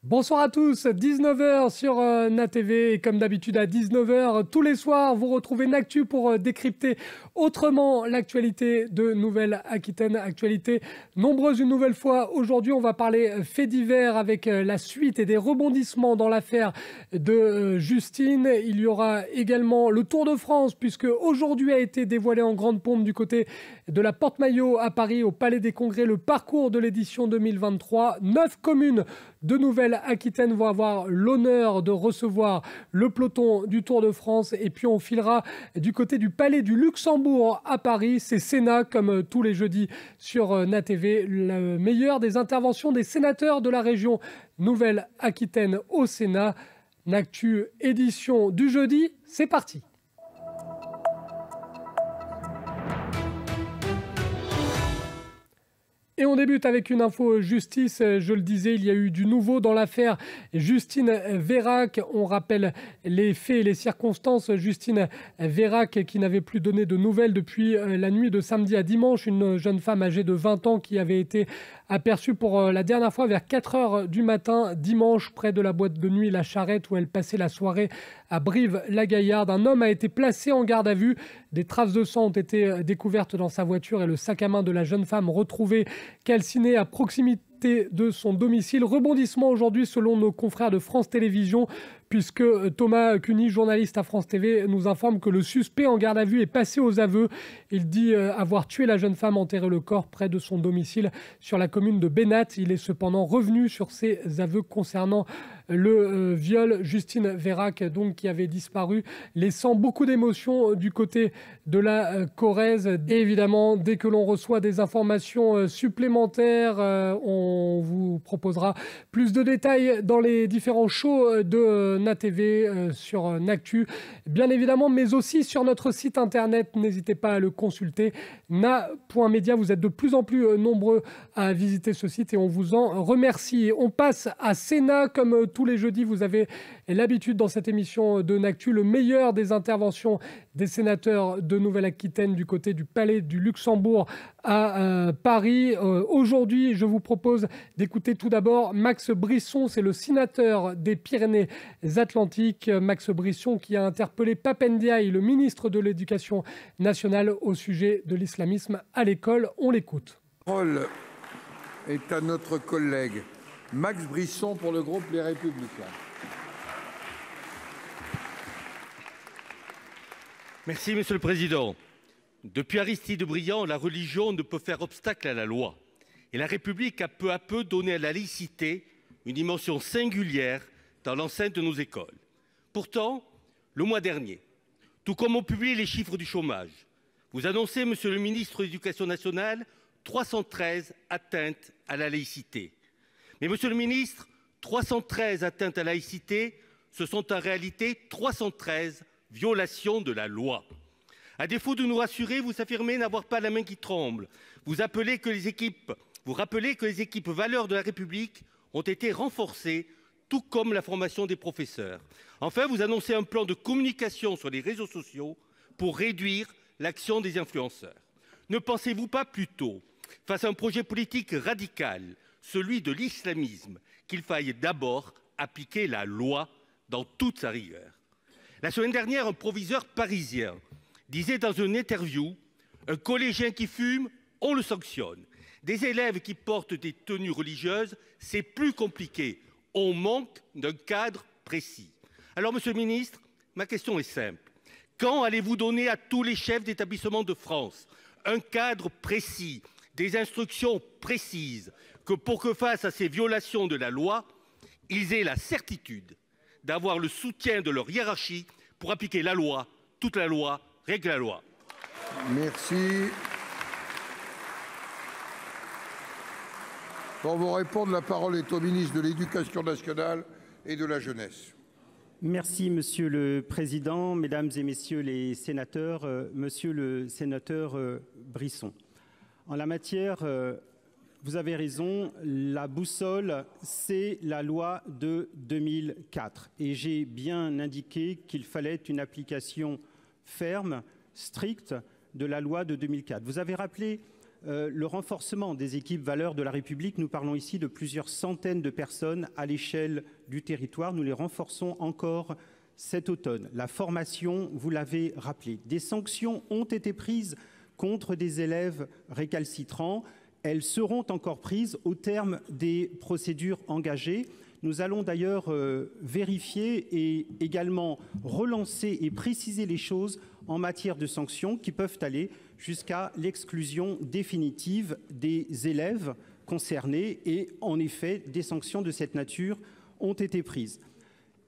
Bonsoir à tous, 19 h sur NATV et comme d'habitude à 19 h tous les soirs, vous retrouvez Nactu pour décrypter autrement l'actualité de Nouvelle-Aquitaine. Actualité nombreuse une nouvelle fois. Aujourd'hui, on va parler faits divers avec la suite et des rebondissements dans l'affaire de Justine. Il y aura également le Tour de France puisque aujourd'hui a été dévoilé en grande pompe du côté de la Porte-Maillot à Paris au Palais des Congrès le parcours de l'édition 2023. 9 communes de Nouvelle-Aquitaine vont avoir l'honneur de recevoir le peloton du Tour de France. Et puis on filera du côté du Palais du Luxembourg à Paris. C'est Sénat, comme tous les jeudis sur NATV, le meilleur des interventions des sénateurs de la région Nouvelle-Aquitaine au Sénat. Nactu édition du jeudi, c'est parti. Et on débute avec une info justice. Je le disais, il y a eu du nouveau dans l'affaire Justine Vérac. On rappelle les faits et les circonstances. Justine Vérac qui n'avait plus donné de nouvelles depuis la nuit de samedi à dimanche. Une jeune femme âgée de 20 ans qui avait été aperçue pour la dernière fois vers 4 h du matin dimanche près de la boîte de nuit La Charrette où elle passait la soirée à Brive-la-Gaillarde. Un homme a été placé en garde à vue. Des traces de sang ont été découvertes dans sa voiture et le sac à main de la jeune femme retrouvé calciné à proximité de son domicile. Rebondissement aujourd'hui selon nos confrères de France Télévisions, puisque Thomas Cuny, journaliste à France TV, nous informe que le suspect en garde à vue est passé aux aveux. Il dit avoir tué la jeune femme, enterré le corps près de son domicile sur la commune de Bénat. Il est cependant revenu sur ses aveux concernant le viol. Justine Vérac, donc, qui avait disparu, laissant beaucoup d'émotions du côté de la Corrèze. Et évidemment, dès que l'on reçoit des informations supplémentaires, on vous proposera plus de détails dans les différents shows de NATV sur Nactu, bien évidemment, mais aussi sur notre site internet. N'hésitez pas à le consulter, na.media. Vous êtes de plus en plus nombreux à visiter ce site et on vous en remercie. On passe à Sénat, comme tous les jeudis, vous avez l'habitude dans cette émission de Nactu, le meilleur des interventions des sénateurs de Nouvelle-Aquitaine du côté du Palais du Luxembourg à Paris. Aujourd'hui, je vous propose d'écouter tout d'abord Max Brisson, c'est le sénateur des Pyrénées-Atlantiques. Max Brisson qui a interpellé Pape Ndiaye, le ministre de l'Éducation nationale, au sujet de l'islamisme à l'école. On l'écoute. La parole est à notre collègue Max Brisson pour le groupe Les Républicains. Merci, Monsieur le Président. Depuis Aristide Briand, la religion ne peut faire obstacle à la loi. Et la République a peu à peu donné à la laïcité une dimension singulière dans l'enceinte de nos écoles. Pourtant, le mois dernier, tout comme ont publié les chiffres du chômage, vous annoncez, Monsieur le ministre de l'Éducation nationale, 313 atteintes à la laïcité. Mais Monsieur le ministre, 313 atteintes à la laïcité, ce sont en réalité 313 violations de la loi. À défaut de nous rassurer, vous affirmez n'avoir pas la main qui tremble. Vous rappelez que les équipes valeurs de la République ont été renforcées, tout comme la formation des professeurs. Enfin, vous annoncez un plan de communication sur les réseaux sociaux pour réduire l'action des influenceurs. Ne pensez-vous pas plutôt, face à un projet politique radical, celui de l'islamisme, qu'il faille d'abord appliquer la loi dans toute sa rigueur? La semaine dernière, un proviseur parisien disait dans une interview « Un collégien qui fume, on le sanctionne. Des élèves qui portent des tenues religieuses, c'est plus compliqué. On manque d'un cadre précis. » Alors, Monsieur le ministre, ma question est simple. Quand allez-vous donner à tous les chefs d'établissement de France un cadre précis, des instructions précises, pour que face à ces violations de la loi, ils aient la certitude d'avoir le soutien de leur hiérarchie pour appliquer la loi, toute la loi, règle la loi. Merci. Pour vous répondre, la parole est au ministre de l'Éducation nationale et de la jeunesse. Merci, Monsieur le Président, Mesdames et Messieurs les sénateurs, Monsieur le sénateur Brisson. En la matière, vous avez raison, la boussole, c'est la loi de 2004. Et j'ai bien indiqué qu'il fallait une application ferme, stricte de la loi de 2004. Vous avez rappelé le renforcement des équipes valeurs de la République. Nous parlons ici de plusieurs centaines de personnes à l'échelle du territoire. Nous les renforçons encore cet automne. La formation, vous l'avez rappelé. Des sanctions ont été prises contre des élèves récalcitrants. Elles seront encore prises au terme des procédures engagées. Nous allons d'ailleurs vérifier et également relancer et préciser les choses en matière de sanctions qui peuvent aller jusqu'à l'exclusion définitive des élèves concernés. Et en effet, des sanctions de cette nature ont été prises.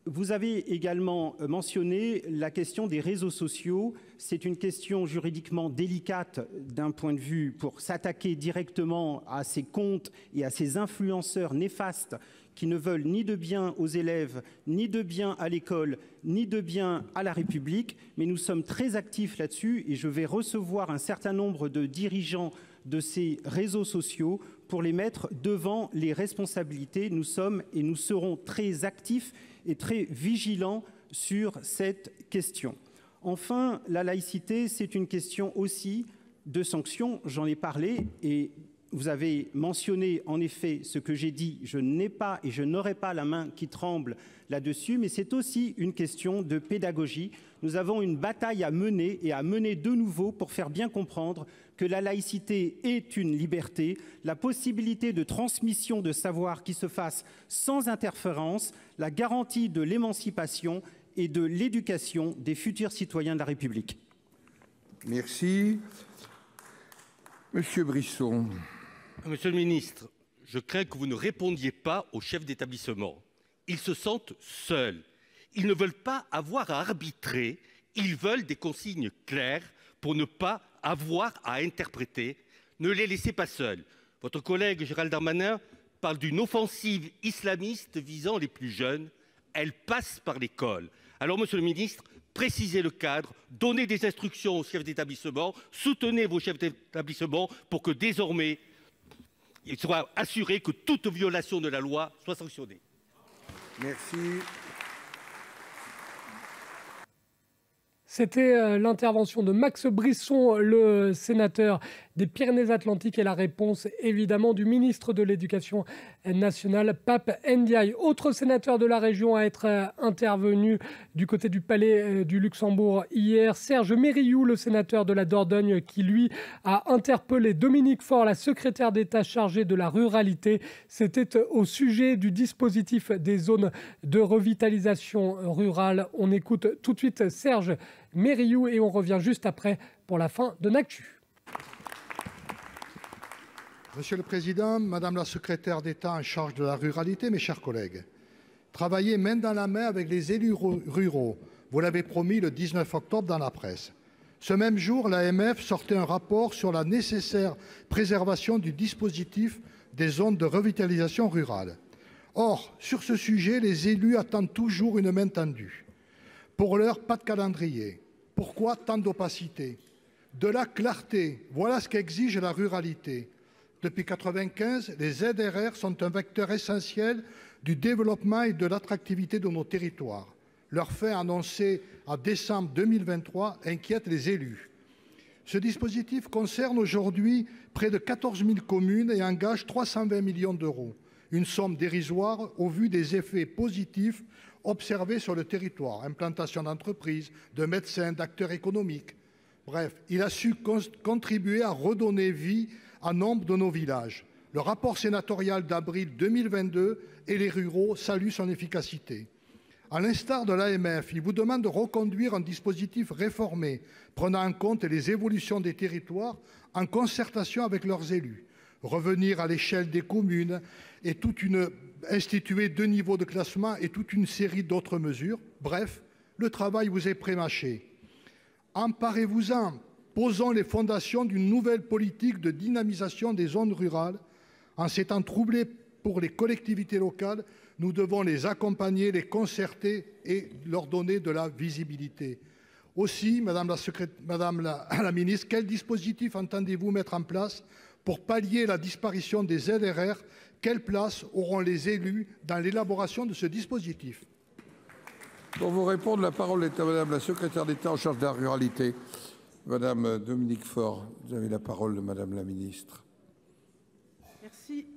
Vous avez également mentionné la question des réseaux sociaux. C'est une question juridiquement délicate d'un point de vue pour s'attaquer directement à ces comptes et à ces influenceurs néfastes qui ne veulent ni de bien aux élèves, ni de bien à l'école, ni de bien à la République. Mais nous sommes très actifs là-dessus et je vais recevoir un certain nombre de dirigeants de ces réseaux sociaux pour les mettre devant les responsabilités. Nous sommes et nous serons très actifs et très vigilants sur cette question. Enfin, la laïcité, c'est une question aussi de sanctions. J'en ai parlé et vous avez mentionné en effet ce que j'ai dit. Je n'ai pas et je n'aurai pas la main qui tremble là-dessus, mais c'est aussi une question de pédagogie. Nous avons une bataille à mener et à mener de nouveau pour faire bien comprendre que la laïcité est une liberté, la possibilité de transmission de savoir qui se fasse sans interférence, la garantie de l'émancipation et de l'éducation des futurs citoyens de la République. Merci. Monsieur Brisson. Monsieur le ministre, je crains que vous ne répondiez pas aux chefs d'établissement. Ils se sentent seuls. Ils ne veulent pas avoir à arbitrer. Ils veulent des consignes claires pour ne pas avoir à interpréter. Ne les laissez pas seuls. Votre collègue Gérald Darmanin parle d'une offensive islamiste visant les plus jeunes. Elle passe par l'école. Alors, monsieur le ministre, précisez le cadre, donnez des instructions aux chefs d'établissement, soutenez vos chefs d'établissement pour que désormais, il soit assuré que toute violation de la loi soit sanctionnée. Merci. C'était l'intervention de Max Brisson, le sénateur des Pyrénées-Atlantiques, et la réponse évidemment du ministre de l'Éducation nationale, Pape Ndiaye. Autre sénateur de la région à être intervenu du côté du Palais du Luxembourg hier, Serge Mérillou, le sénateur de la Dordogne, qui lui a interpellé Dominique Faure, la secrétaire d'État chargée de la ruralité. C'était au sujet du dispositif des zones de revitalisation rurale. On écoute tout de suite Serge Mérillou et on revient juste après pour la fin de N'Actu. Monsieur le Président, Madame la secrétaire d'État en charge de la ruralité, mes chers collègues, travaillez main dans la main avec les élus ruraux. Vous l'avez promis le 19 octobre dans la presse. Ce même jour, l'AMF sortait un rapport sur la nécessaire préservation du dispositif des zones de revitalisation rurale. Or, sur ce sujet, les élus attendent toujours une main tendue. Pour l'heure, pas de calendrier. Pourquoi tant d'opacité? De la clarté, voilà ce qu'exige la ruralité. Depuis 1995, les ZRR sont un vecteur essentiel du développement et de l'attractivité de nos territoires. Leur fin annoncée en décembre 2023 inquiète les élus. Ce dispositif concerne aujourd'hui près de 14 000 communes et engage 320 millions d'euros. Une somme dérisoire au vu des effets positifs observés sur le territoire. Implantation d'entreprises, de médecins, d'acteurs économiques. Bref, il a su contribuer à redonner vie à nombre de nos villages. Le rapport sénatorial d'avril 2022 et les ruraux saluent son efficacité. À l'instar de l'AMF, il vous demande de reconduire un dispositif réformé, prenant en compte les évolutions des territoires en concertation avec leurs élus. Revenir à l'échelle des communes et instituer 2 niveaux de classement et toute une série d'autres mesures. Bref, le travail vous est prémâché. Emparez-vous-en. Posons les fondations d'une nouvelle politique de dynamisation des zones rurales. En ces temps troublés pour les collectivités locales, nous devons les accompagner, les concerter et leur donner de la visibilité. Aussi, Madame la ministre, quel dispositif entendez-vous mettre en place pour pallier la disparition des ZRR? Quelle place auront les élus dans l'élaboration de ce dispositif? Pour vous répondre, la parole est à Madame la secrétaire d'État en charge de la ruralité. Madame Dominique Faure, vous avez la parole de Madame la Ministre.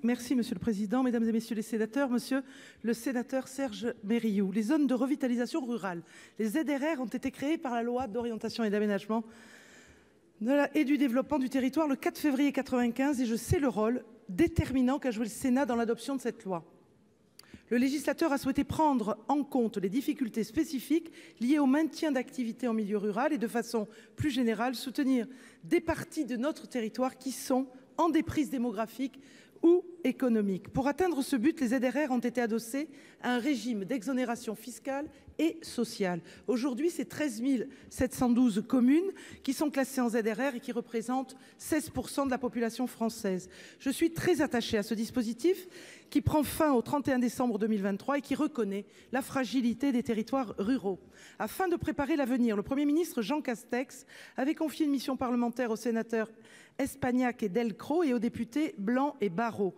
Merci Monsieur le Président, Mesdames et Messieurs les sénateurs, Monsieur le sénateur Serge Mérillou. Les zones de revitalisation rurale, les ZRR, ont été créées par la loi d'orientation et d'aménagement et du développement du territoire le 4 février 1995 et je sais le rôle déterminant qu'a joué le Sénat dans l'adoption de cette loi. Le législateur a souhaité prendre en compte les difficultés spécifiques liées au maintien d'activités en milieu rural et de façon plus générale soutenir des parties de notre territoire qui sont en déprise démographique ou économique. Pour atteindre ce but, les ZRR ont été adossés à un régime d'exonération fiscale et sociale. Aujourd'hui, c'est 13 712 communes qui sont classées en ZRR et qui représentent 16% de la population française. Je suis très attachée à ce dispositif qui prend fin au 31 décembre 2023 et qui reconnaît la fragilité des territoires ruraux. Afin de préparer l'avenir, le Premier ministre Jean Castex avait confié une mission parlementaire aux sénateurs Espagnac et Delcros et aux députés Blanc et Barrot.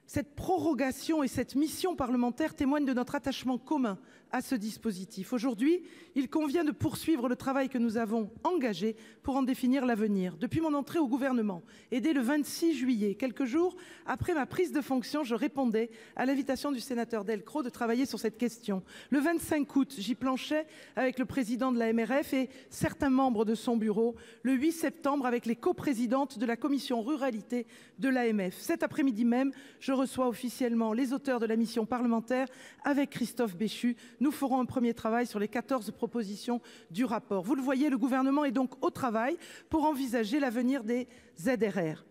Cette prorogation et cette mission parlementaire témoignent de notre attachement commun à ce dispositif. Aujourd'hui, il convient de poursuivre le travail que nous avons engagé pour en définir l'avenir. Depuis mon entrée au gouvernement et dès le 26 juillet, quelques jours après ma prise de fonction, je répondais à l'invitation du sénateur Delcros de travailler sur cette question. Le 25 août, j'y planchais avec le président de la MRF et certains membres de son bureau. Le 8 septembre, avec les coprésidentes de la commission ruralité de l'AMF. Cet après-midi même, je reçois officiellement les auteurs de la mission parlementaire avec Christophe Béchu. Nous ferons un premier travail sur les 14 propositions du rapport. Vous le voyez, le gouvernement est donc au travail pour envisager l'avenir des ZRR.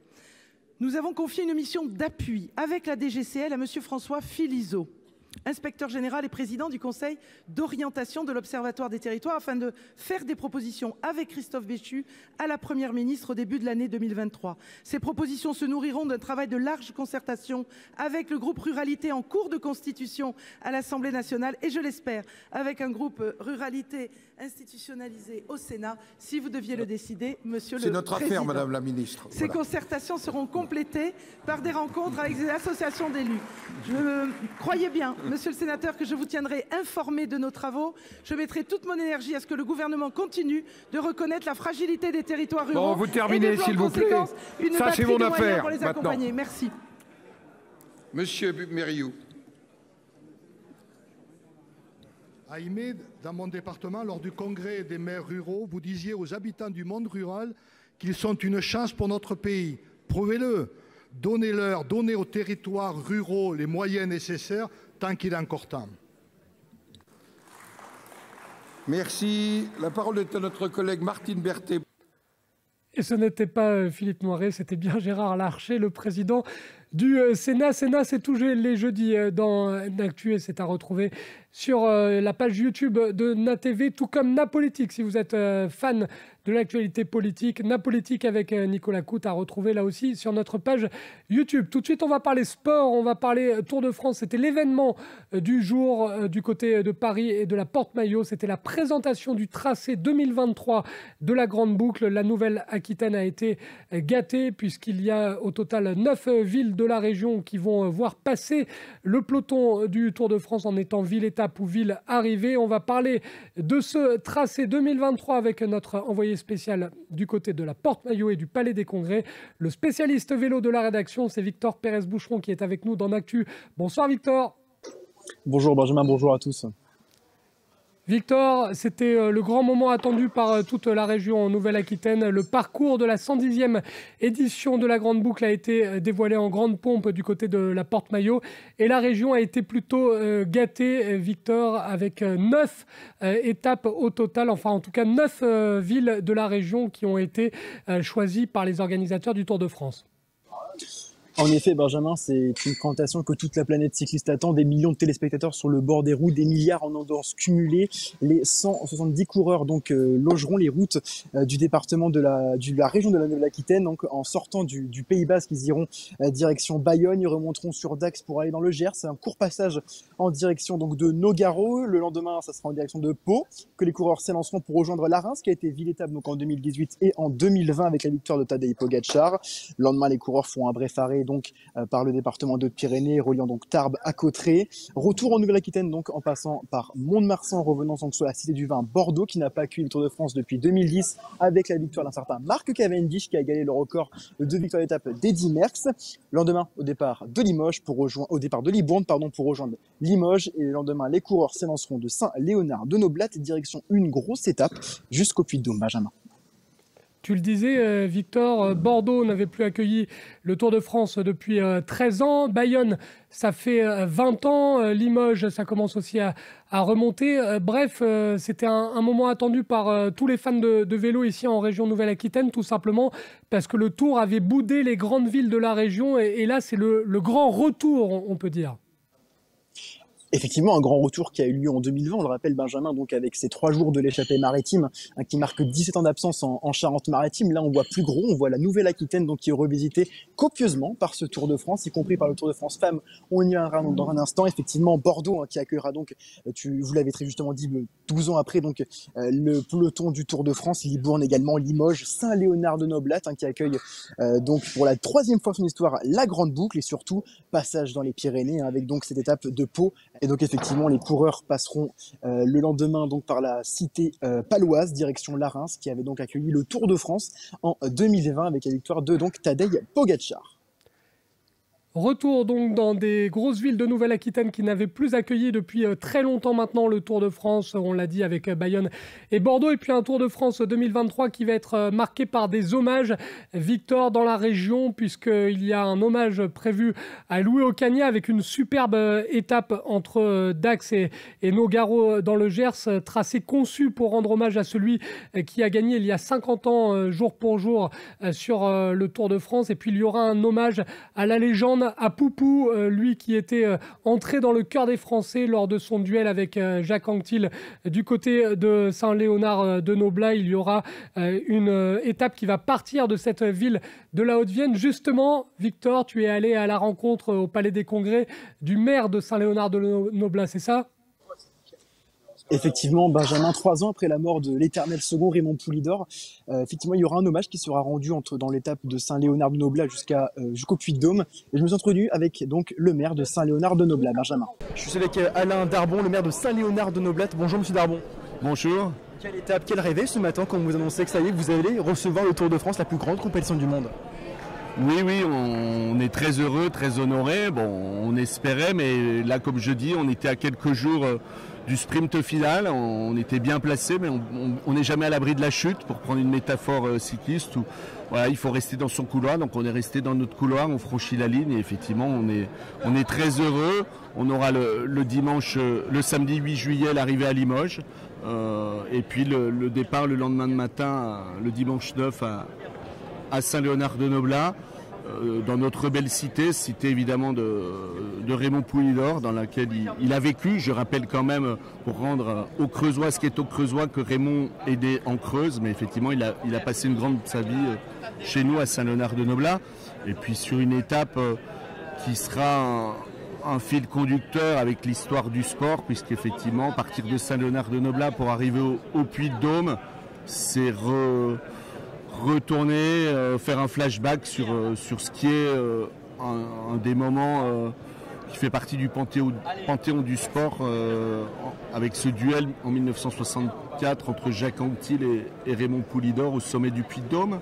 Nous avons confié une mission d'appui avec la DGCL à M. François Philizot, inspecteur général et président du conseil d'orientation de l'Observatoire des territoires, afin de faire des propositions avec Christophe Béchu à la Première ministre au début de l'année 2023. Ces propositions se nourriront d'un travail de large concertation avec le groupe Ruralité en cours de constitution à l'Assemblée nationale et, je l'espère, avec un groupe Ruralité institutionnalisé au Sénat, si vous deviez le décider, Monsieur le Président. C'est notre affaire, Madame la Ministre. Ces concertations seront complétées par des rencontres avec des associations d'élus. Croyez bien, Monsieur le sénateur, que je vous tiendrai informé de nos travaux. Je mettrai toute mon énergie à ce que le gouvernement continue de reconnaître la fragilité des territoires ruraux. Bon, vous terminez, s'il vous plaît. Ça, c'est mon affaire. Pour les accompagner. Merci. Monsieur Mérillou. À Imé, dans mon département, lors du congrès des maires ruraux, vous disiez aux habitants du monde rural qu'ils sont une chance pour notre pays. Prouvez-le. Donnez-leur, donnez aux territoires ruraux les moyens nécessaires tant qu'il est encore temps. Merci. La parole est à notre collègue Martine Berthet. Et ce n'était pas Philippe Noiret, c'était bien Gérard Larcher, le président du Sénat. Sénat, c'est tous les jeudis dans Actu et c'est à retrouver sur la page YouTube de NaTV, tout comme Napolitique. Si vous êtes fan de l'actualité politique, Napolitique avec Nicolas Cout à retrouver là aussi sur notre page YouTube. Tout de suite, on va parler sport, on va parler Tour de France. C'était l'événement du jour du côté de Paris et de la Porte-Maillot. C'était la présentation du tracé 2023 de la Grande Boucle. La Nouvelle-Aquitaine a été gâtée puisqu'il y a au total 9 villes de la région qui vont voir passer le peloton du Tour de France en étant ville-étape ou ville-arrivée. On va parler de ce tracé 2023 avec notre envoyé spécial du côté de la Porte-Maillot et du Palais des Congrès. Le spécialiste vélo de la rédaction, c'est Victor Pérez-Boucheron qui est avec nous dans Actu. Bonsoir Victor. Bonjour Benjamin, bonjour à tous. Victor, c'était le grand moment attendu par toute la région Nouvelle-Aquitaine. Le parcours de la 110e édition de la Grande Boucle a été dévoilé en grande pompe du côté de la Porte-Maillot. Et la région a été plutôt gâtée, Victor, avec 9 étapes au total. Enfin, en tout cas, 9 villes de la région qui ont été choisies par les organisateurs du Tour de France. En effet, Benjamin, c'est une présentation que toute la planète cycliste attend. Des millions de téléspectateurs sur le bord des routes, des milliards en endurance cumulée. Les 170 coureurs donc logeront les routes du département de la région de la Nouvelle-Aquitaine. Donc en sortant du Pays Basque, ils iront direction Bayonne, ils remonteront sur Dax pour aller dans le Gers. C'est un court passage en direction donc de Nogaro. Le lendemain, ça sera en direction de Pau que les coureurs s'élanceront pour rejoindre la Reims, qui a été ville-étape donc en 2018 et en 2020 avec la victoire de Tadej Pogačar. Le lendemain, les coureurs font un bref arrêt donc par le département de Pyrénées, reliant donc Tarbes à Cauterets. Retour en Nouvelle-Aquitaine, donc en passant par Mont-de-Marsan, revenant donc sur la Cité du Vin Bordeaux, qui n'a pas accueilli le Tour de France depuis 2010, avec la victoire d'un certain Marc Cavendish, qui a égalé le record de 2 victoires d'étape d'Eddy Merckx. Lendemain, au départ de Libourne, pour rejoindre Limoges. Et le lendemain, les coureurs s'élanceront de Saint-Léonard-de-Noblat, direction une grosse étape jusqu'au Puy-de-Dôme, Benjamin. Tu le disais, Victor, Bordeaux n'avait plus accueilli le Tour de France depuis 13 ans. Bayonne, ça fait 20 ans. Limoges, ça commence aussi à remonter. Bref, c'était un moment attendu par tous les fans de vélo ici en région Nouvelle-Aquitaine, tout simplement parce que le Tour avait boudé les grandes villes de la région. Et là, c'est le grand retour, on peut dire. Effectivement, un grand retour qui a eu lieu en 2020, on le rappelle Benjamin, donc avec ces 3 jours de l'échappée maritime qui marque 17 ans d'absence en Charente-Maritime. Là, on voit plus gros, on voit la Nouvelle-Aquitaine donc qui est revisitée copieusement par ce Tour de France, y compris par le Tour de France Femmes. On y reviendra dans un instant. Effectivement, Bordeaux qui accueillera donc, vous l'avez très justement dit, 12 ans après, donc le peloton du Tour de France. Libourne également, Limoges, Saint-Léonard-de-Noblat qui accueille donc pour la 3e fois de son histoire la Grande Boucle et surtout passage dans les Pyrénées avec donc cette étape de Pau. Et donc effectivement, les coureurs passeront le lendemain donc par la cité paloise, direction Larens, qui avait donc accueilli le Tour de France en 2020 avec la victoire de donc Tadej Pogačar. Retour donc dans des grosses villes de Nouvelle-Aquitaine qui n'avaient plus accueilli depuis très longtemps maintenant le Tour de France, on l'a dit avec Bayonne et Bordeaux, et puis un Tour de France 2023 qui va être marqué par des hommages, Victor, dans la région, puisqu'il y a un hommage prévu à Louis Ocaña avec une superbe étape entre Dax et Nogaro dans le Gers, tracé conçu pour rendre hommage à celui qui a gagné il y a 50 ans jour pour jour sur le Tour de France. Et puis il y aura un hommage à la légende, à Poupou, lui qui était entré dans le cœur des Français lors de son duel avec Jacques Anquetil du côté de Saint-Léonard-de-Noblat. Il y aura une étape qui va partir de cette ville de la Haute-Vienne. Justement, Victor, tu es allé à la rencontre au Palais des Congrès du maire de Saint-Léonard-de-Noblat, c'est ça ? Effectivement, Benjamin, 3 ans après la mort de l'éternel second Raymond Poulidor, effectivement, il y aura un hommage qui sera rendu dans l'étape de Saint-Léonard-de-Noblat jusqu'au Puy-de-Dôme. Et je me suis entretenu avec donc le maire de Saint-Léonard-de-Noblat, Benjamin. Je suis avec Alain Darbon, le maire de Saint-Léonard-de-Noblat. Bonjour, monsieur Darbon. Bonjour. Quelle étape, quel réveil ce matin quand vous annoncez que ça y est, que vous allez recevoir le Tour de France, la plus grande compétition du monde? Oui, on est très heureux, très honorés. Bon, on espérait, mais là, comme je dis, on était à quelques jours du sprint final. On était bien placé, mais on n'est jamais à l'abri de la chute, pour prendre une métaphore cycliste. Où, voilà, il faut rester dans son couloir. Donc on est resté dans notre couloir, on franchit la ligne et effectivement, on est très heureux. On aura le samedi 8 juillet, l'arrivée à Limoges. Et puis le départ le lendemain de matin, le dimanche 9 à Saint-Léonard-de-Noblat, dans notre belle cité évidemment de Raymond Poulidor, dans laquelle il a vécu. Je rappelle quand même, pour rendre aux Creusois ce qui est aux Creusois, que Raymond est né en Creuse, mais effectivement il a passé une grande de sa vie chez nous à Saint-Léonard-de-Noblat. Et puis sur une étape qui sera un fil conducteur avec l'histoire du sport, puisqu'effectivement partir de Saint-Léonard-de-Noblat pour arriver au Puy-de-Dôme, c'est retourner, faire un flashback sur ce qui est un des moments qui fait partie du panthéon du sport, avec ce duel en 1964 entre Jacques Anquetil et Raymond Poulidor au sommet du Puy-de-Dôme.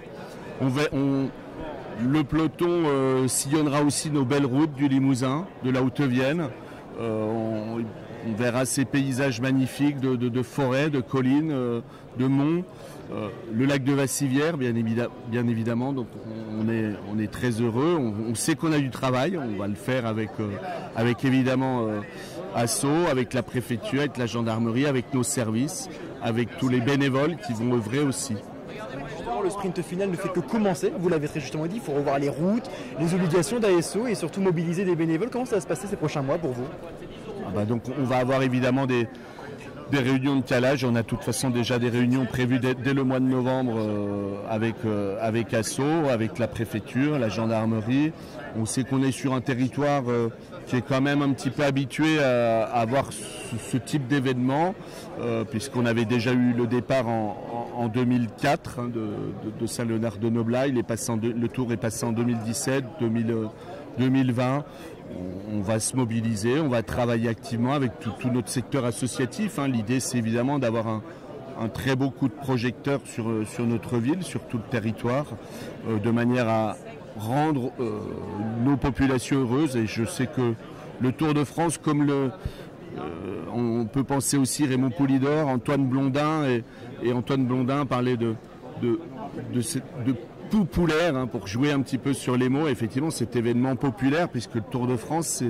Le peloton sillonnera aussi nos belles routes du Limousin, de la Haute-Vienne. On verra ces paysages magnifiques de forêts, de collines, de monts. Le lac de Vassivière, bien évidemment. Donc on est très heureux. On sait qu'on a du travail. On va le faire avec évidemment Asso, avec la préfecture, avec la gendarmerie, avec nos services, avec tous les bénévoles qui vont œuvrer aussi. Le sprint final ne fait que commencer, vous l'avez très justement dit, il faut revoir les routes, les obligations d'ASO et surtout mobiliser des bénévoles. Comment ça va se passer ces prochains mois pour vous? Donc on va avoir évidemment des réunions de calage. On a de toute façon déjà des réunions prévues dès le mois de novembre avec ASSO, avec la préfecture, la gendarmerie. On sait qu'on est sur un territoire qui est quand même un petit peu habitué à avoir ce type d'événement, puisqu'on avait déjà eu le départ en 2004 de Saint-Léonard-de-Noblat. Le Tour est passé en 2017, 2020. On va se mobiliser, on va travailler activement avec tout notre secteur associatif. L'idée, c'est évidemment d'avoir un très beau coup de projecteur sur notre ville, sur tout le territoire, de manière à rendre nos populations heureuses. Et je sais que le Tour de France, comme on peut penser aussi Raymond Poulidor, Antoine Blondin, et Antoine Blondin parlait de populaire, pour jouer un petit peu sur les mots. Effectivement, cet événement populaire, puisque le Tour de France,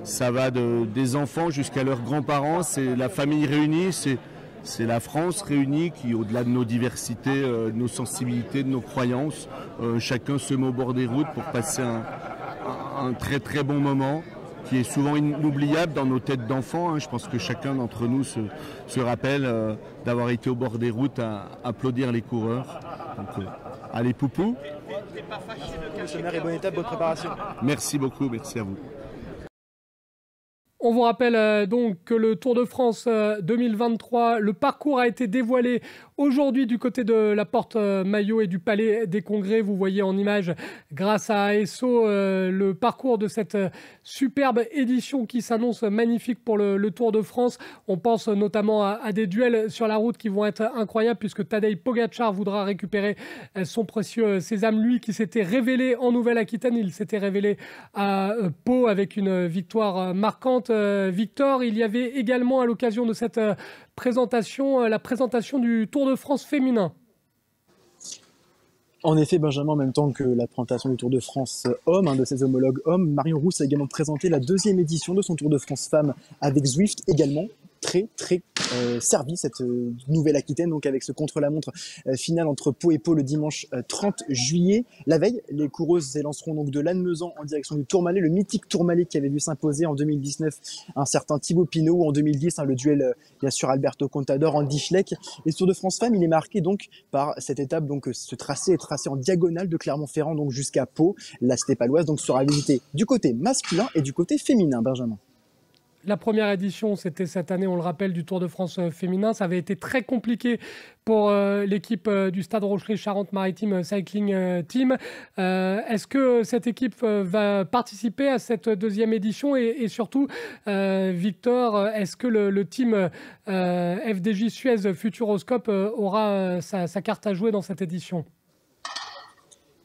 ça va des enfants jusqu'à leurs grands-parents, c'est la famille réunie, c'est la France réunie qui, au-delà de nos diversités, de nos sensibilités, de nos croyances, chacun se met au bord des routes pour passer un très très bon moment qui est souvent inoubliable dans nos têtes d'enfants. Je pense que chacun d'entre nous se rappelle d'avoir été au bord des routes à applaudir les coureurs. Donc, allez Poupou. Monsieur le maire, et bonne étape, bonne préparation. Merci beaucoup, merci à vous. On vous rappelle donc que le Tour de France 2023, le parcours a été dévoilé aujourd'hui du côté de la Porte Maillot et du Palais des Congrès. Vous voyez en image, grâce à ASO, le parcours de cette superbe édition qui s'annonce magnifique pour le Tour de France. On pense notamment à des duels sur la route qui vont être incroyables, puisque Tadej Pogacar voudra récupérer son précieux sésame, lui qui s'était révélé en Nouvelle-Aquitaine. Il s'était révélé à Pau avec une victoire marquante. Victor, il y avait également à l'occasion de cette présentation, la présentation du Tour de France féminin. En effet, Benjamin, en même temps que la présentation du Tour de France homme, de ses homologues hommes, Marion Rousse a également présenté la 2e édition de son Tour de France femmes avec Zwift, également très servi cette Nouvelle-Aquitaine, donc avec ce contre-la-montre finale entre Pau et Pau le dimanche 30 juillet. La veille, les coureuses s'élanceront donc de Lannemezan en direction du Tourmalet, le mythique Tourmalet qui avait vu s'imposer en 2019 un certain Thibaut Pinot, ou en 2010 le duel bien sûr Alberto Contador, Andy Schleck. Et ce Tour de France femmes, il est marqué donc par cette étape, donc ce tracé est tracé en diagonale de Clermont-Ferrand donc jusqu'à Pau. La cité paloise donc sera visitée du côté masculin et du côté féminin, Benjamin. La première édition, c'était cette année, on le rappelle, du Tour de France féminin. Ça avait été très compliqué pour l'équipe du Stade Rochelet Charente-Maritime Cycling Team. Est-ce que cette équipe va participer à cette 2e édition et surtout, Victor, est-ce que le team FDJ Suez Futuroscope aura sa carte à jouer dans cette édition ?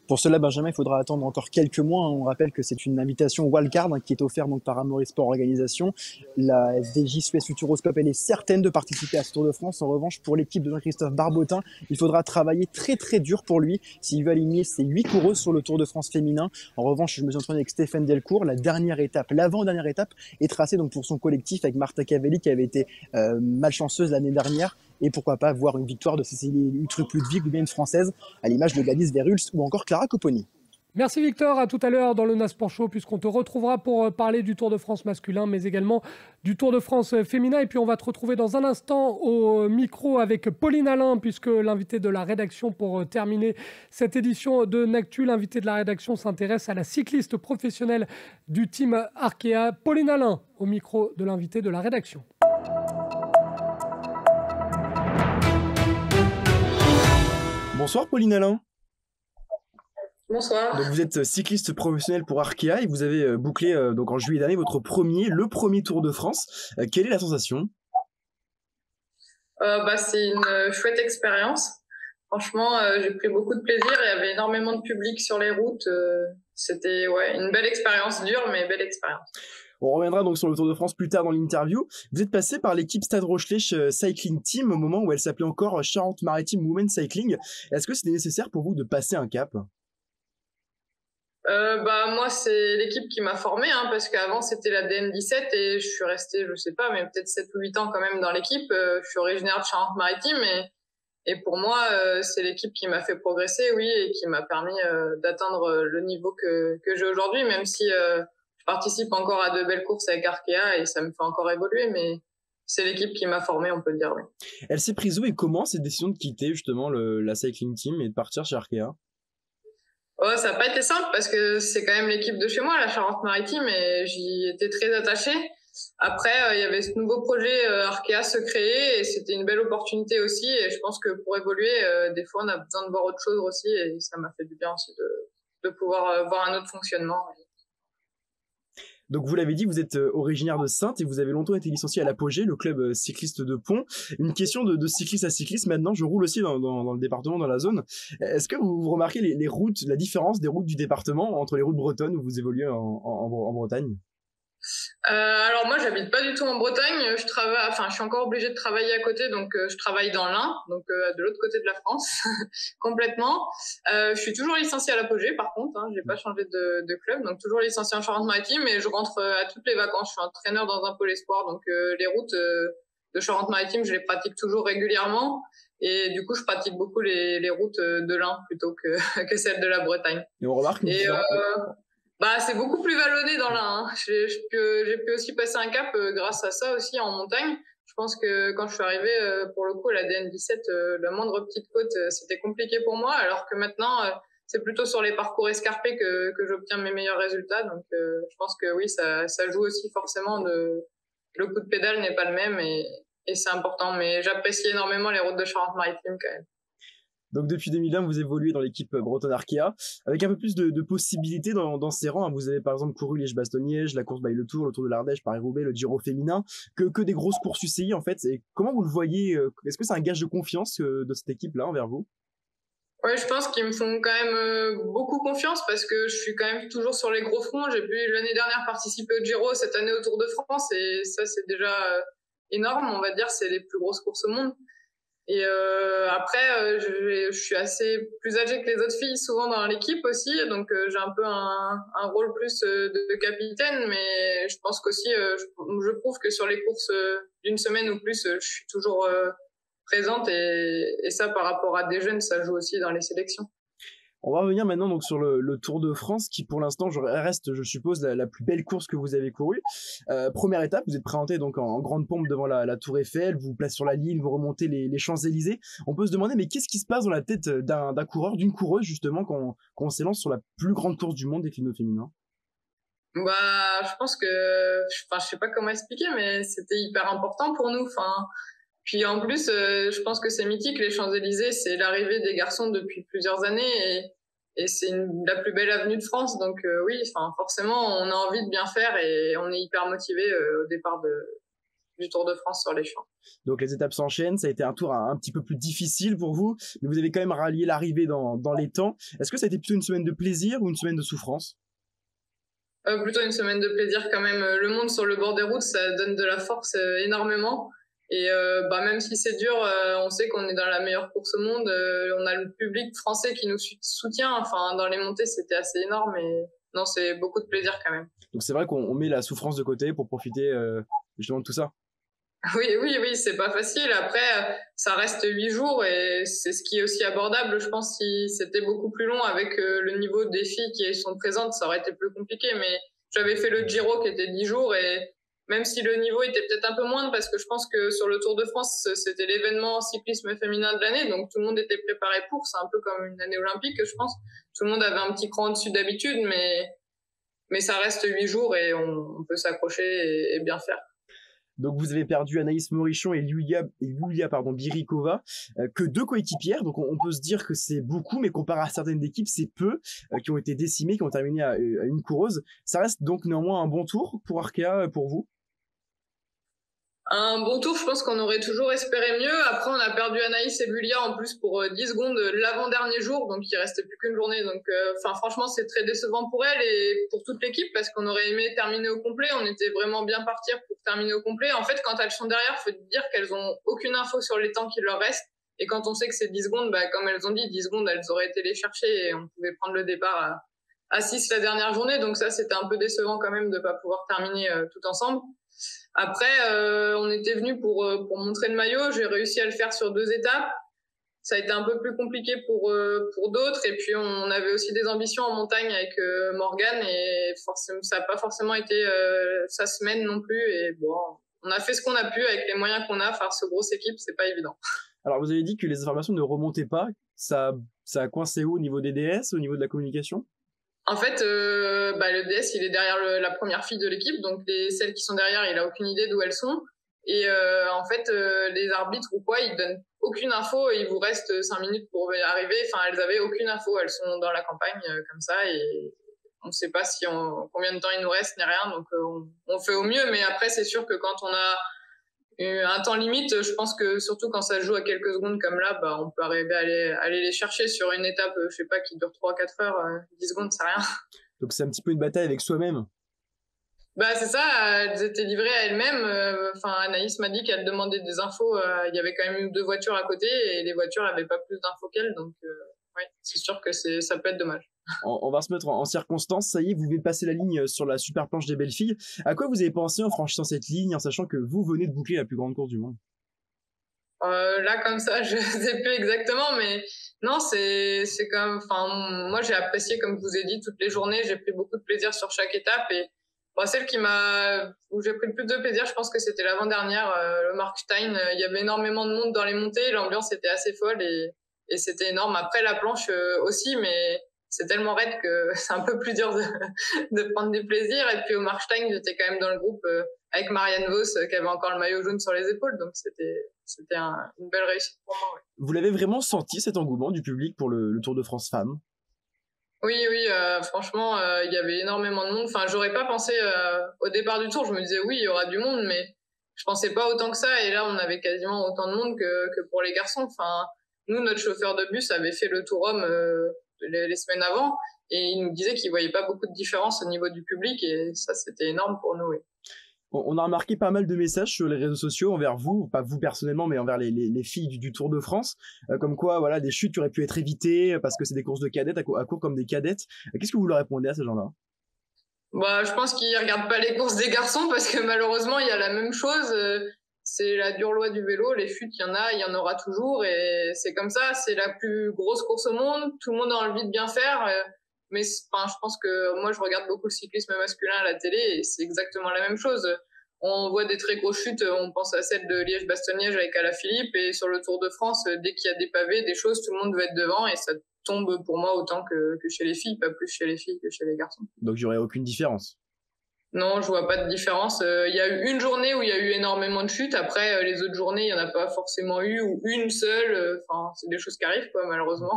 Pour cela, Benjamin, il faudra attendre encore quelques mois. On rappelle que c'est une invitation wildcard qui est offerte donc par Amaury Sport Organisation. La FDJ Suez Futuroscope, elle est certaine de participer à ce Tour de France. En revanche, pour l'équipe de Jean-Christophe Barbotin, il faudra travailler très dur pour lui s'il veut aligner ses 8 coureuses sur le Tour de France féminin. En revanche, je me suis entendu avec Stéphane Delcourt. La dernière étape, l'avant-dernière étape, est tracée donc pour son collectif avec Marta Cavelli qui avait été malchanceuse l'année dernière. Et pourquoi pas voir une victoire de Cécilie Utrup-Ludwig ou bien une Française à l'image de Gladys Verhulst ou encore Clara Copponi. Merci Victor, à tout à l'heure dans le Nasport Show, puisqu'on te retrouvera pour parler du Tour de France masculin, mais également du Tour de France féminin. Et puis on va te retrouver dans un instant au micro avec Pauline Alain, puisque l'invité de la rédaction pour terminer cette édition de N'Actu, l'invité de la rédaction s'intéresse à la cycliste professionnelle du team Arkea. Pauline Alain au micro de l'invité de la rédaction. Bonsoir Pauline Alain. Bonsoir. Donc vous êtes cycliste professionnel pour Arkea et vous avez bouclé donc en juillet dernier le premier Tour de France. Quelle est la sensation ? C'est une chouette expérience. Franchement, j'ai pris beaucoup de plaisir. Il y avait énormément de public sur les routes. C'était une belle expérience, dure mais belle expérience. On reviendra donc sur le Tour de France plus tard dans l'interview. Vous êtes passé par l'équipe Stade Rochelet Cycling Team au moment où elle s'appelait encore Charente-Maritime Women Cycling. Est-ce que c'était nécessaire pour vous de passer un cap ? Moi, c'est l'équipe qui m'a formée, parce qu'avant c'était la DN17 et je suis restée, je sais pas, mais peut-être 7 ou 8 ans quand même dans l'équipe. Je suis originaire de Charente-Maritime et pour moi, c'est l'équipe qui m'a fait progresser, oui, et qui m'a permis d'atteindre le niveau que j'ai aujourd'hui, même si je participe encore à de belles courses avec Arkea et ça me fait encore évoluer, mais c'est l'équipe qui m'a formée, on peut le dire, oui. Elle s'est prise où et comment cette décision de quitter justement la Cycling Team et de partir chez Arkea ? Ça n'a pas été simple parce que c'est quand même l'équipe de chez moi, la Charente-Maritime, et j'y étais très attachée. Après, il y avait ce nouveau projet Arkea se créer et c'était une belle opportunité aussi. Et je pense que pour évoluer, des fois, on a besoin de voir autre chose aussi. Et ça m'a fait du bien aussi de pouvoir voir un autre fonctionnement. Donc vous l'avez dit, vous êtes originaire de Saintes et vous avez longtemps été licencié à l'Apogée, le club cycliste de Pont. Une question de cycliste à cycliste, maintenant je roule aussi dans le département, dans la zone. Est-ce que vous remarquez les routes, la différence des routes du département entre les routes bretonnes où vous évoluez en Bretagne? Alors moi, j'habite pas du tout en Bretagne. Je suis encore obligée de travailler à côté, donc je travaille dans l'Ain, donc de l'autre côté de la France, complètement. Je suis toujours licenciée à l'Apogée, par contre, hein, j'ai pas changé de club, donc toujours licenciée en Charente-Maritime, et je rentre à toutes les vacances. Je suis entraîneur dans un pôle espoir, donc les routes de Charente-Maritime, je les pratique toujours régulièrement. Et du coup, je pratique beaucoup les routes de l'Ain plutôt que celles de la Bretagne. Et on remarque c'est beaucoup plus vallonné dans l'Ain. Hein. J'ai pu aussi passer un cap grâce à ça aussi en montagne. Je pense que quand je suis arrivée, pour le coup, à la DN17, la moindre petite côte, c'était compliqué pour moi, alors que maintenant, c'est plutôt sur les parcours escarpés que j'obtiens mes meilleurs résultats. Donc, je pense que oui, ça joue aussi forcément. Le coup de pédale n'est pas le même et c'est important. Mais j'apprécie énormément les routes de Charente-Maritime quand même. Donc depuis 2001, vous évoluez dans l'équipe bretonne Arkea, avec un peu plus de possibilités dans ces rangs. Vous avez par exemple couru Liège-Bastogne-Liège, la course by le Tour de l'Ardèche, Paris-Roubaix, le Giro féminin, que des grosses courses UCI en fait. Et comment vous le voyez? Est-ce que c'est un gage de confiance de cette équipe-là envers vous? Ouais, je pense qu'ils me font quand même beaucoup confiance parce que je suis quand même toujours sur les gros fronts. J'ai pu l'année dernière participer au Giro, cette année au Tour de France, et ça c'est déjà énorme, on va dire, c'est les plus grosses courses au monde. Et après, je suis assez plus âgée que les autres filles souvent dans l'équipe aussi, donc j'ai un peu un rôle plus de capitaine, mais je pense qu'aussi je prouve que sur les courses d'une semaine ou plus, je suis toujours présente et ça par rapport à des jeunes, ça joue aussi dans les sélections. On va revenir maintenant donc sur le Tour de France qui pour l'instant reste, je suppose, la plus belle course que vous avez courue. Première étape, vous êtes présenté donc en grande pompe devant la Tour Eiffel, vous vous placez sur la ligne, vous remontez les Champs-Élysées. On peut se demander mais qu'est-ce qui se passe dans la tête d'un coureur, d'une coureuse justement quand on s'élance sur la plus grande course du monde d'équipe féminin? Je pense que, je sais pas comment expliquer, mais c'était hyper important pour nous. Puis en plus, je pense que c'est mythique, les Champs-Élysées, c'est l'arrivée des garçons depuis plusieurs années et c'est la plus belle avenue de France. Donc oui, forcément, on a envie de bien faire et on est hyper motivé au départ du Tour de France sur les champs. Donc les étapes s'enchaînent, ça a été un tour un petit peu plus difficile pour vous, mais vous avez quand même rallié l'arrivée dans les temps. Est-ce que ça a été plutôt une semaine de plaisir ou une semaine de souffrance? Plutôt une semaine de plaisir quand même. Le monde sur le bord des routes, ça donne de la force énormément. Et même si c'est dur, on sait qu'on est dans la meilleure course au monde. On a le public français qui nous soutient. Dans les montées, c'était assez énorme. Et non, c'est beaucoup de plaisir quand même. Donc c'est vrai qu'on met la souffrance de côté pour profiter justement de tout ça. Oui, c'est pas facile. Après, ça reste 8 jours et c'est ce qui est aussi abordable. Je pense si c'était beaucoup plus long avec le niveau des filles qui sont présentes, ça aurait été plus compliqué. Mais j'avais fait le Giro qui était 10 jours et même si le niveau était peut-être un peu moindre parce que je pense que sur le Tour de France, c'était l'événement cyclisme féminin de l'année, donc tout le monde était préparé pour. C'est un peu comme une année olympique, je pense. Tout le monde avait un petit cran au-dessus d'habitude, mais ça reste 8 jours et on peut s'accrocher et bien faire. Donc vous avez perdu Anaïs Morichon et Yulia Birikova, que 2 coéquipières. Donc on peut se dire que c'est beaucoup, mais comparé à certaines équipes, c'est peu, qui ont été décimées, qui ont terminé à une coureuse. Ça reste donc néanmoins un bon tour pour Arkea, pour vous? Un bon tour, je pense qu'on aurait toujours espéré mieux. Après, on a perdu Anaïs et Julia en plus pour 10 secondes l'avant-dernier jour, donc il restait plus qu'une journée. Donc, franchement, c'est très décevant pour elle et pour toute l'équipe parce qu'on aurait aimé terminer au complet. On était vraiment bien partir pour terminer au complet. En fait, quand elles sont derrière, faut dire qu'elles ont aucune info sur les temps qui leur restent. Et quand on sait que c'est 10 secondes, comme elles ont dit, 10 secondes, elles auraient été les chercher et on pouvait prendre le départ à 6 la dernière journée. Donc ça, c'était un peu décevant quand même de pas pouvoir terminer tout ensemble. Après, on était venus pour montrer le maillot. J'ai réussi à le faire sur 2 étapes. Ça a été un peu plus compliqué pour d'autres. Et puis, on avait aussi des ambitions en montagne avec Morgane. Et ça n'a pas forcément été sa semaine non plus. Et bon, on a fait ce qu'on a pu avec les moyens qu'on a. Faire ce grosse équipe, c'est pas évident. Alors, vous avez dit que les informations ne remontaient pas. Ça a coincé où au niveau des DS, au niveau de la communication? En fait, le DS, il est derrière la première fille de l'équipe, donc celles qui sont derrière, il a aucune idée d'où elles sont. Et en fait, les arbitres ou quoi, ils donnent aucune info et il vous reste 5 minutes pour y arriver. Enfin, elles avaient aucune info, elles sont dans la campagne comme ça et on ne sait pas combien de temps il nous reste ni rien, donc on fait au mieux. Mais après, c'est sûr que quand on a un temps limite, je pense que surtout quand ça se joue à quelques secondes comme là, on peut arriver à aller les chercher sur une étape, je sais pas, qui dure 3-4 heures, 10 secondes, c'est rien. Donc c'est un petit peu une bataille avec soi-même. C'est ça, elles étaient livrées à elles-mêmes. Anaïs m'a dit qu'elle demandait des infos. Il y avait quand même 2 voitures à côté et les voitures n'avaient pas plus d'infos qu'elles. Donc, ouais, c'est sûr que ça peut être dommage. On va se mettre en circonstance. Ça y est, vous venez de passer la ligne sur la super planche des belles filles. À quoi vous avez pensé en franchissant cette ligne, en sachant que vous venez de boucler la plus grande course du monde? Là, comme ça, je sais plus exactement, mais non, c'est comme, moi, j'ai apprécié, comme je vous ai dit, toutes les journées. J'ai pris beaucoup de plaisir sur chaque étape et celle où j'ai pris le plus de plaisir, je pense que c'était l'avant-dernière, le Markstein. Il y avait énormément de monde dans les montées, l'ambiance était assez folle et c'était énorme. Après la planche aussi, mais c'est tellement raide que c'est un peu plus dur de prendre du plaisir. Et puis au Markstein, j'étais quand même dans le groupe avec Marianne Vos qui avait encore le maillot jaune sur les épaules, donc c'était une belle réussite pour moi. Ouais. Vous l'avez vraiment senti, cet engouement du public pour le Tour de France Femmes? Oui, franchement, il y avait énormément de monde. Enfin, j'aurais pas pensé au départ du tour. Je me disais oui, il y aura du monde, mais je pensais pas autant que ça. Et là, on avait quasiment autant de monde que pour les garçons. Enfin, nous, notre chauffeur de bus avait fait le Tour Homme les semaines avant, et il nous disait qu'il voyait pas beaucoup de différence au niveau du public, et ça, c'était énorme pour nous. Oui. On a remarqué pas mal de messages sur les réseaux sociaux envers vous, pas vous personnellement, mais envers les filles du Tour de France, comme quoi, voilà, des chutes qui auraient pu être évitées parce que c'est des courses de cadettes, à court comme des cadettes. Qu'est-ce que vous leur répondez à ces gens-là? Je pense qu'ils regardent pas les courses des garçons parce que malheureusement, il y a la même chose. C'est la dure loi du vélo, les chutes, il y en aura toujours, et c'est comme ça. C'est la plus grosse course au monde. Tout le monde a envie de bien faire. Mais je pense que moi, je regarde beaucoup le cyclisme masculin à la télé et c'est exactement la même chose. On voit des très grosses chutes, on pense à celle de Liège-Bastogne-Liège avec Alaphilippe, et sur le Tour de France, dès qu'il y a des pavés, des choses, tout le monde veut être devant et ça tombe pour moi autant que chez les filles, pas plus chez les filles que chez les garçons. Donc il n'y aurait aucune différence? Non, je vois pas de différence. Il y a eu une journée où il y a eu énormément de chutes. Après, les autres journées, il y en a pas forcément eu, ou une seule. C'est des choses qui arrivent, quoi, malheureusement.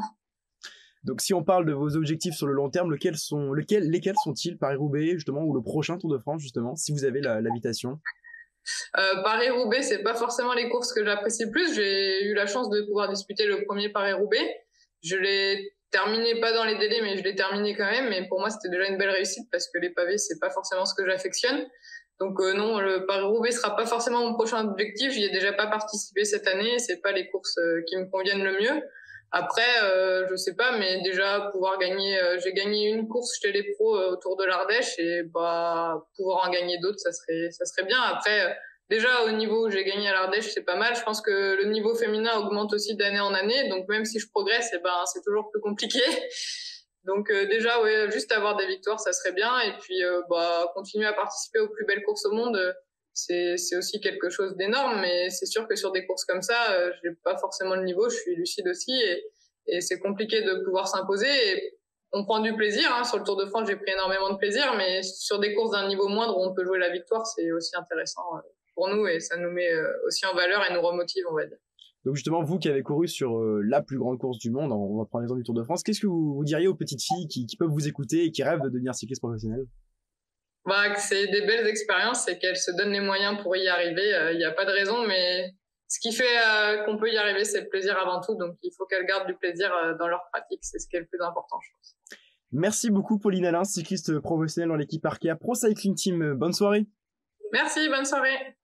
Donc si on parle de vos objectifs sur le long terme, lesquels sont-ils? Paris-Roubaix, justement, ou le prochain Tour de France, justement, si vous avez l'invitation? Paris-Roubaix, c'est pas forcément les courses que j'apprécie le plus. J'ai eu la chance de pouvoir disputer le premier Paris-Roubaix. Je l'ai terminé pas dans les délais, mais je l'ai terminé quand même. Et pour moi, c'était déjà une belle réussite parce que les pavés, c'est pas forcément ce que j'affectionne. Donc non, le Paris-Roubaix sera pas forcément mon prochain objectif. J'y ai déjà pas participé cette année. C'est pas les courses qui me conviennent le mieux. Après, je sais pas, mais déjà pouvoir gagner, j'ai gagné une course chez les pros autour de l'Ardèche, et pouvoir en gagner d'autres, ça serait bien. Après, déjà au niveau où j'ai gagné à l'Ardèche, c'est pas mal. Je pense que le niveau féminin augmente aussi d'année en année, donc même si je progresse, c'est toujours plus compliqué. Donc déjà, ouais, juste avoir des victoires, ça serait bien, et puis continuer à participer aux plus belles courses au monde. C'est aussi quelque chose d'énorme, mais c'est sûr que sur des courses comme ça, j'ai pas forcément le niveau, je suis lucide aussi, et c'est compliqué de pouvoir s'imposer. Et on prend du plaisir, hein. Sur le Tour de France, j'ai pris énormément de plaisir, mais sur des courses d'un niveau moindre où on peut jouer la victoire, c'est aussi intéressant pour nous, et ça nous met aussi en valeur et nous remotive, on va dire. Donc justement, vous qui avez couru sur la plus grande course du monde, on va prendre l'exemple du Tour de France, qu'est-ce que vous diriez aux petites filles qui peuvent vous écouter et qui rêvent de devenir cycliste professionnel? Que c'est des belles expériences et qu'elles se donnent les moyens pour y arriver. Il n'y a pas de raison, mais ce qui fait qu'on peut y arriver, c'est le plaisir avant tout. Donc, il faut qu'elles gardent du plaisir dans leur pratique. C'est ce qui est le plus important, je pense. Merci beaucoup, Pauline Alain, cycliste professionnelle dans l'équipe Arkea Pro Cycling Team. Bonne soirée. Merci, bonne soirée.